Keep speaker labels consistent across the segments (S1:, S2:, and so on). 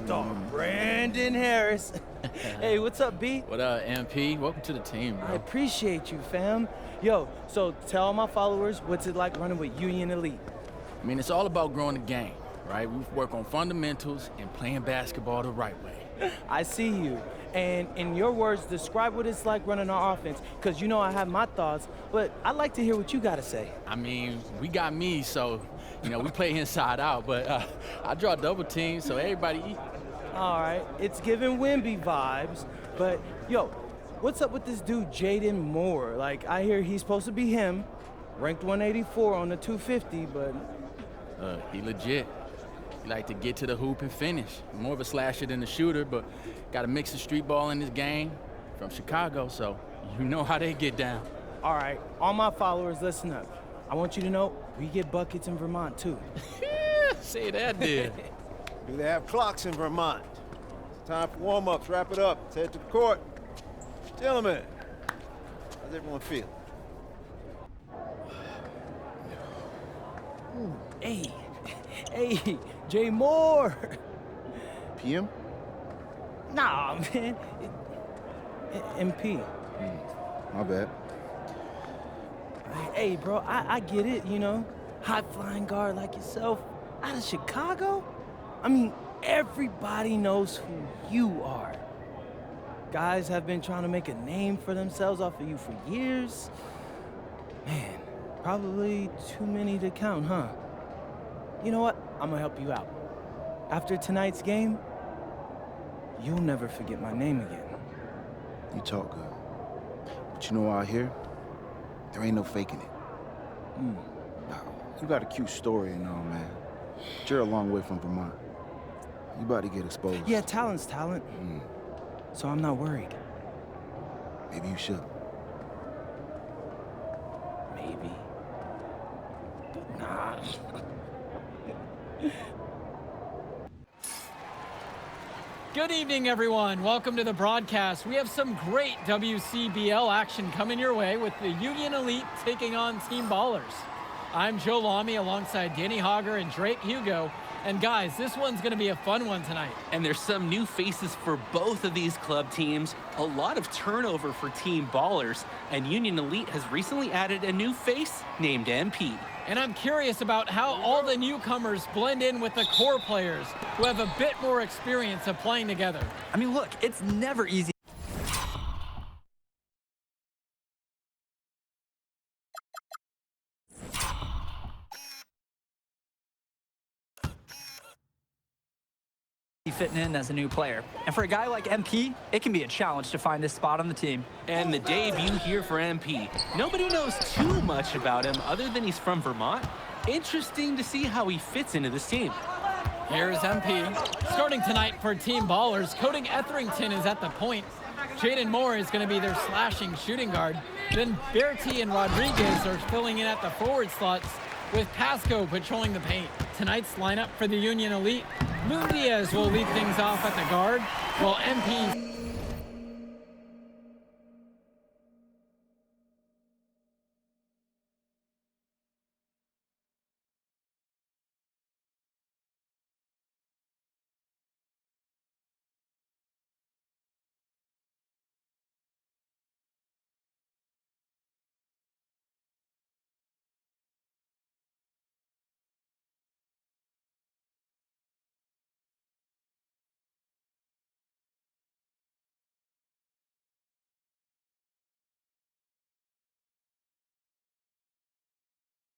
S1: Dog, Brandon Harris. Hey, what's up, B?
S2: What up, MP? Welcome to the team,
S1: I
S2: bro.
S1: appreciate you, fam. Yo, so tell all my followers what's it like running with Union Elite.
S2: I mean, it's all about growing the game, right? We work on fundamentals and playing basketball the right way.
S1: I see you. And in your words, describe what it's like running our offense, because you know I have my thoughts, but I'd like to hear what you got to say.
S2: I mean, we got me, so, we play inside out, but I draw double teams, so everybody eat.
S1: All right, it's giving Wimby vibes, but yo, what's up with this dude, Jaden Moore? Like, I hear he's supposed to be him, ranked 184 on the 250, but...
S2: He legit. He like to get to the hoop and finish. More of a slasher than a shooter, but got a mix of street ball in his game. From Chicago, so you know how they get down.
S1: All right, all my followers, listen up. I want you to know we get buckets in Vermont, too.
S2: Say that, did.
S3: Do they have clocks in Vermont? It's time for warm-ups. Wrap it up. Let's head to the court. Gentlemen, how's everyone feel?
S1: Hey, Jay Moore.
S3: PM?
S1: Nah, man. MP.
S3: My bad.
S1: Hey, bro, I get it, high-flying guard like yourself out of Chicago? I mean, everybody knows who you are. Guys have been trying to make a name for themselves off of you for years. Man, probably too many to count, huh? You know what? I'm gonna help you out. After tonight's game, you'll never forget my name again.
S4: You talk good. But you know out here, there ain't no faking it. Nah, you got a cute story and all, man. But you're a long way from Vermont. You about to get exposed.
S1: Yeah, talent's talent. So I'm not worried.
S4: Maybe you should.
S1: Maybe. Nah.
S5: Good evening, everyone. Welcome to the broadcast. We have some great WCBL action coming your way with the Union Elite taking on Team Ballers. I'm Joe Lamy alongside Danny Hogger and Drake Hugo. And guys, this one's going to be a fun one tonight.
S6: And there's some new faces for both of these club teams. A lot of turnover for Team Ballers. And Union Elite has recently added a new face named MP.
S5: And I'm curious about how all the newcomers blend in with the core players who have a bit more experience of playing together.
S7: I mean, look, it's never easy. Fitting in as a new player. And for a guy like MP, it can be a challenge to find his spot on the team.
S6: And the debut here for MP. Nobody knows too much about him other than he's from Vermont. Interesting to see how he fits into this team.
S5: Here's MP. Starting tonight for Team Ballers, Cody Etherington is at the point. Jaden Moore is going to be their slashing shooting guard. Then Bertie and Rodriguez are filling in at the forward slots, with Pasco patrolling the paint. Tonight's lineup for the Union Elite: Moon Diaz will lead things off at the guard, while MP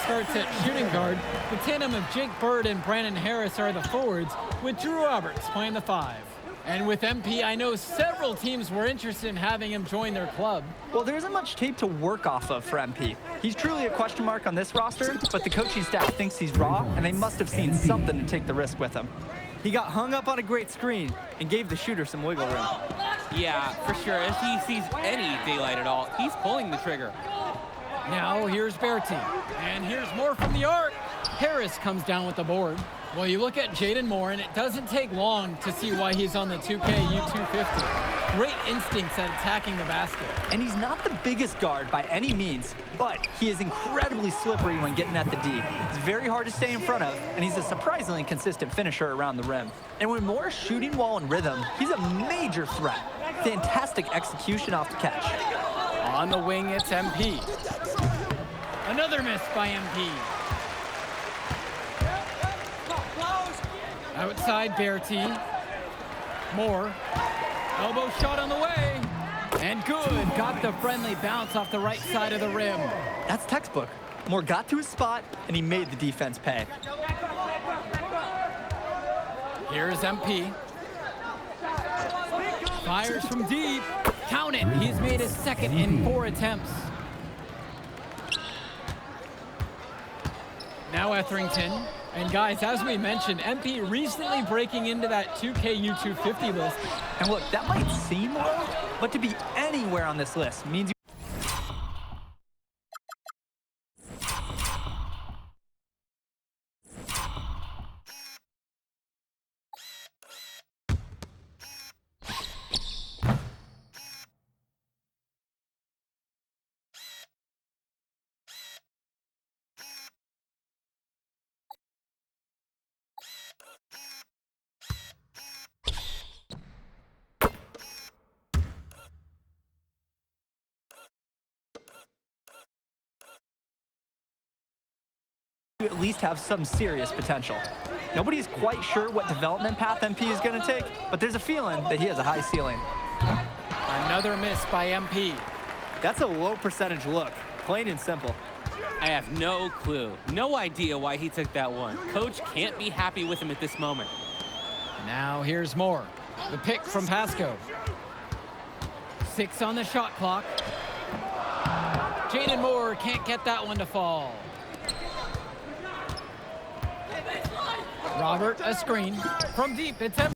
S5: starts at shooting guard. The tandem of Jake Bird and Brandon Harris are the forwards, with Drew Roberts playing the 5. And with MP, I know several teams were interested in having him join their club.
S7: Well, there isn't much tape to work off of for MP. He's truly a question mark on this roster, but the coaching staff thinks he's raw, and they must have seen something to take the risk with him. He got hung up on a great screen and gave the shooter some wiggle room.
S6: Yeah, for sure. If he sees any daylight at all, he's pulling the trigger.
S5: Now here's Bertie, and here's more from the arc. Harris comes down with the board. Well, you look at Jaden Moore, and it doesn't take long to see why he's on the 2K U250. Great instincts at attacking the basket.
S7: And he's not the biggest guard by any means, but he is incredibly slippery when getting at the D. It's very hard to stay in front of, and he's a surprisingly consistent finisher around the rim. And when Moore's shooting well in rhythm, he's a major threat. Fantastic execution off the catch.
S5: On the wing, it's MP. Another miss by MP. Outside Berti. Moore. Elbow shot on the way. And good. Got the friendly bounce off the right side of the rim.
S7: That's textbook. Moore got to his spot, and he made the defense pay.
S5: Here's MP. Fires from deep. Count it. He's made his second in 4 attempts. Now Etherington. And guys, as we mentioned, MP recently breaking into that 2K U250 list.
S7: And look, that might seem low, but to be anywhere on this list means you at least have some serious potential. Nobody's quite sure what development path MP is going to take, but there's a feeling that he has a high ceiling.
S5: Another miss by MP.
S8: That's a low percentage look, plain and simple.
S6: I have no clue, no idea why he took that one. Coach can't be happy with him at this moment.
S5: Now here's Moore. The pick from Pasco. 6 on the shot clock. Jaden Moore can't get that one to fall. Robert, a screen. From deep, it's empty.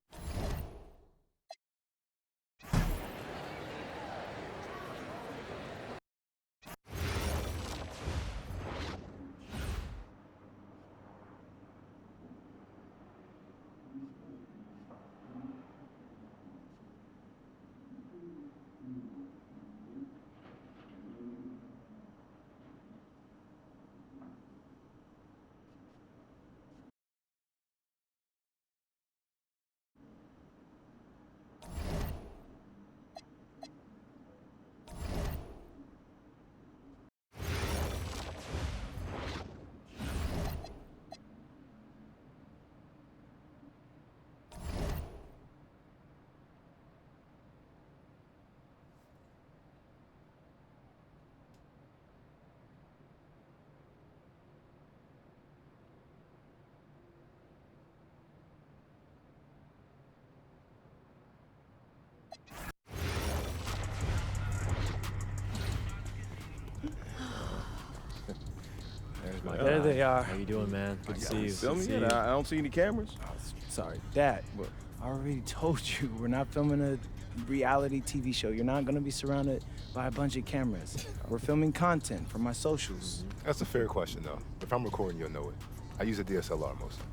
S9: There they are. How you doing, man? Good to see you.
S3: Film me? I don't see any cameras.
S1: Sorry, Dad. But I already told you we're not filming a reality TV show. You're not gonna be surrounded by a bunch of cameras. We're filming content for my socials.
S10: That's a fair question, though. If I'm recording, you'll know it. I use a DSLR mostly.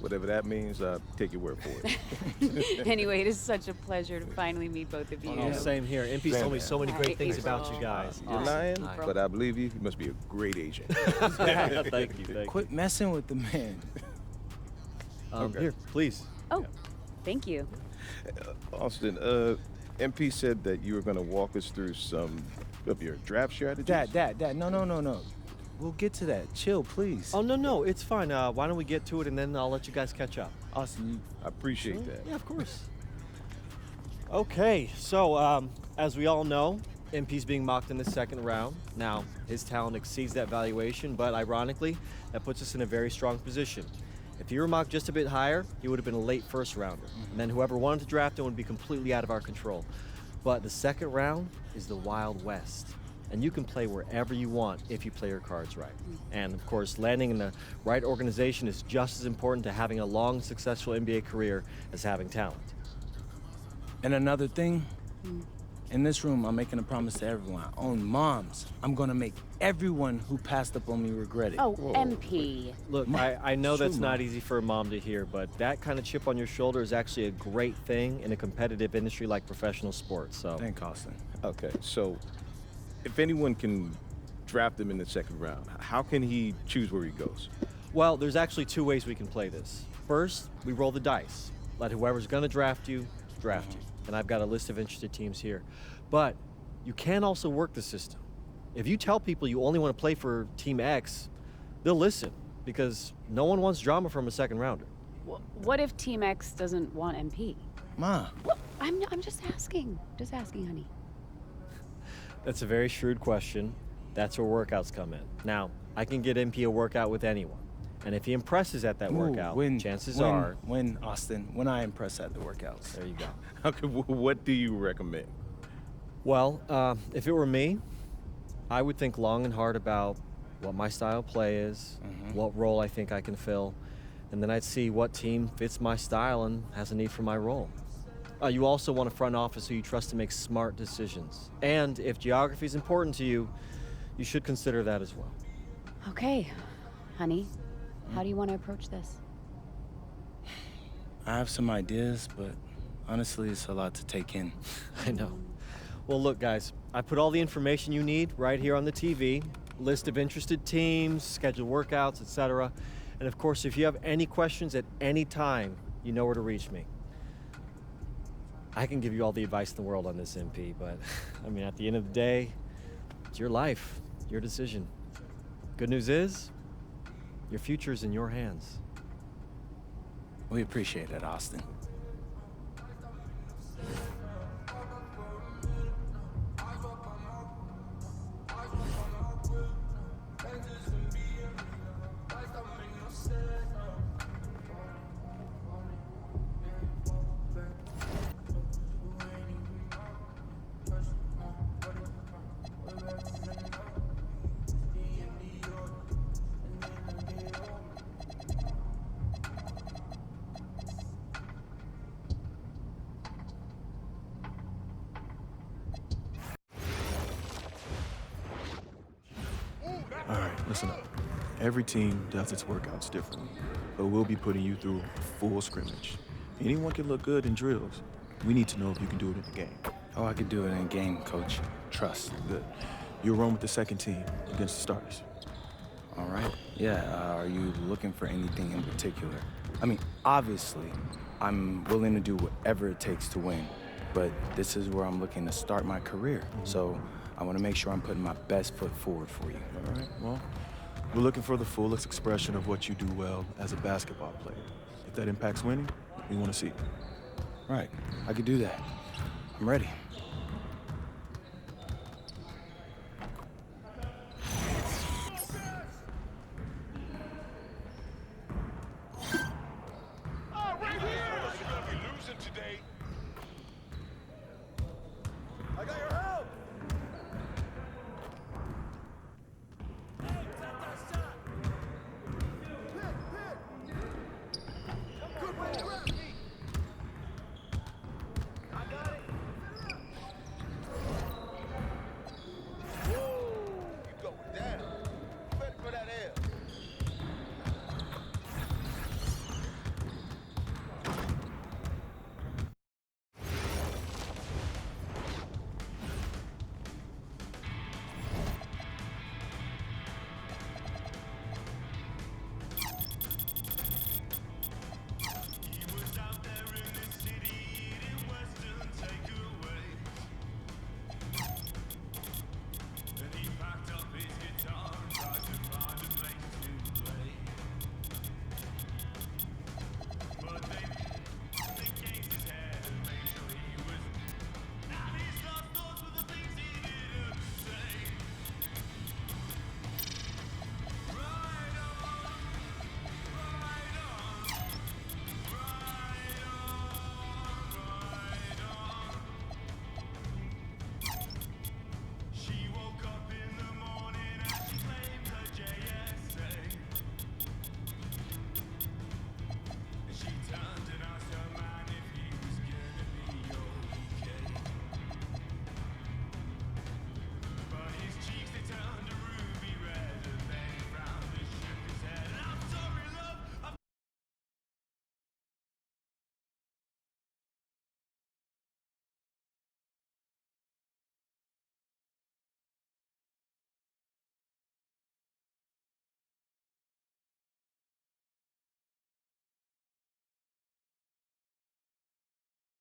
S3: Whatever that means, take your word for it.
S11: Anyway, it is such a pleasure to finally meet both of you.
S9: Oh, same here. MP's told me so many great things about you guys.
S3: You're lying, but I believe you. You must be a great agent.
S9: Thank you.
S1: Quit messing with the man.
S9: Here, please.
S11: Oh, thank you.
S3: Austin, MP said that you were going to walk us through some of your draft strategies.
S1: Dad, no. We'll get to that. Chill, please.
S9: Oh, no, it's fine. Why don't we get to it, and then I'll let you guys catch up.
S1: Austin,
S3: I appreciate that.
S9: Yeah, of course. Okay, so as we all know, MP's being mocked in the second round. Now, his talent exceeds that valuation, but ironically, that puts us in a very strong position. If he were mocked just a bit higher, he would have been a late first rounder. And then whoever wanted to draft him would be completely out of our control. But the second round is the Wild West. And you can play wherever you want if you play your cards right. And of course, landing in the right organization is just as important to having a long, successful NBA career as having talent.
S1: And another thing, In this room, I'm making a promise to everyone. I own moms. I'm gonna make everyone who passed up on me regret it.
S11: Oh, MP.
S9: Look, I know
S1: True,
S9: that's not
S1: Mom.
S9: easy for a mom to hear, but that kind of chip on your shoulder is actually a great thing in a competitive industry like professional sports. So,
S1: Thank Austin.
S12: Okay, so if anyone can draft him in the second round, how can he choose where he goes?
S9: well, there's actually two ways we can play this. First, we roll the dice. Let whoever's going to draft you. And I've got a list of interested teams here. But you can also work the system. If you tell people you only want to play for Team X, they'll listen because no one wants drama from a second rounder.
S11: What if Team X doesn't want MP?
S1: Ma.
S11: Well, I'm just asking. Just asking, honey.
S9: That's a very shrewd question. That's where workouts come in. Now, I can get MP a workout with anyone. And if he impresses at that workout, chances are...
S1: When, Austin, when I impress at the workouts.
S9: There you go.
S12: Okay, what do you recommend?
S9: Well, if it were me, I would think long and hard about what my style of play is, what role I think I can fill, and then I'd see what team fits my style and has a need for my role. You also want a front office who you trust to make smart decisions. And if geography is important to you, you should consider that as well.
S11: Okay, honey. How do you want to approach this?
S1: I have some ideas, but honestly, it's a lot to take in.
S9: I know. Well, look, guys, I put all the information you need right here on the TV. List of interested teams, scheduled workouts, etc. And of course, if you have any questions at any time, you know where to reach me. I can give you all the advice in the world on this, MP, but I mean, at the end of the day, it's your life, your decision. Good news is, your future's in your hands.
S1: We appreciate it, Austin.
S13: All right, listen up. Every team does its workouts differently, but we'll be putting you through a full scrimmage. Anyone can look good in drills. We need to know if you can do it in the game.
S1: Oh, I could do it in a game, Coach. Trust.
S13: Good. You'll run with the second team against the starters.
S1: All right. Yeah, are you looking for anything in particular? I mean, obviously, I'm willing to do whatever it takes to win, but this is where I'm looking to start my career. So I want to make sure I'm putting my best foot forward for you.
S13: All right, well, we're looking for the fullest expression of what you do well as a basketball player. If that impacts winning, we want to see it.
S1: Right. I could do that. I'm ready.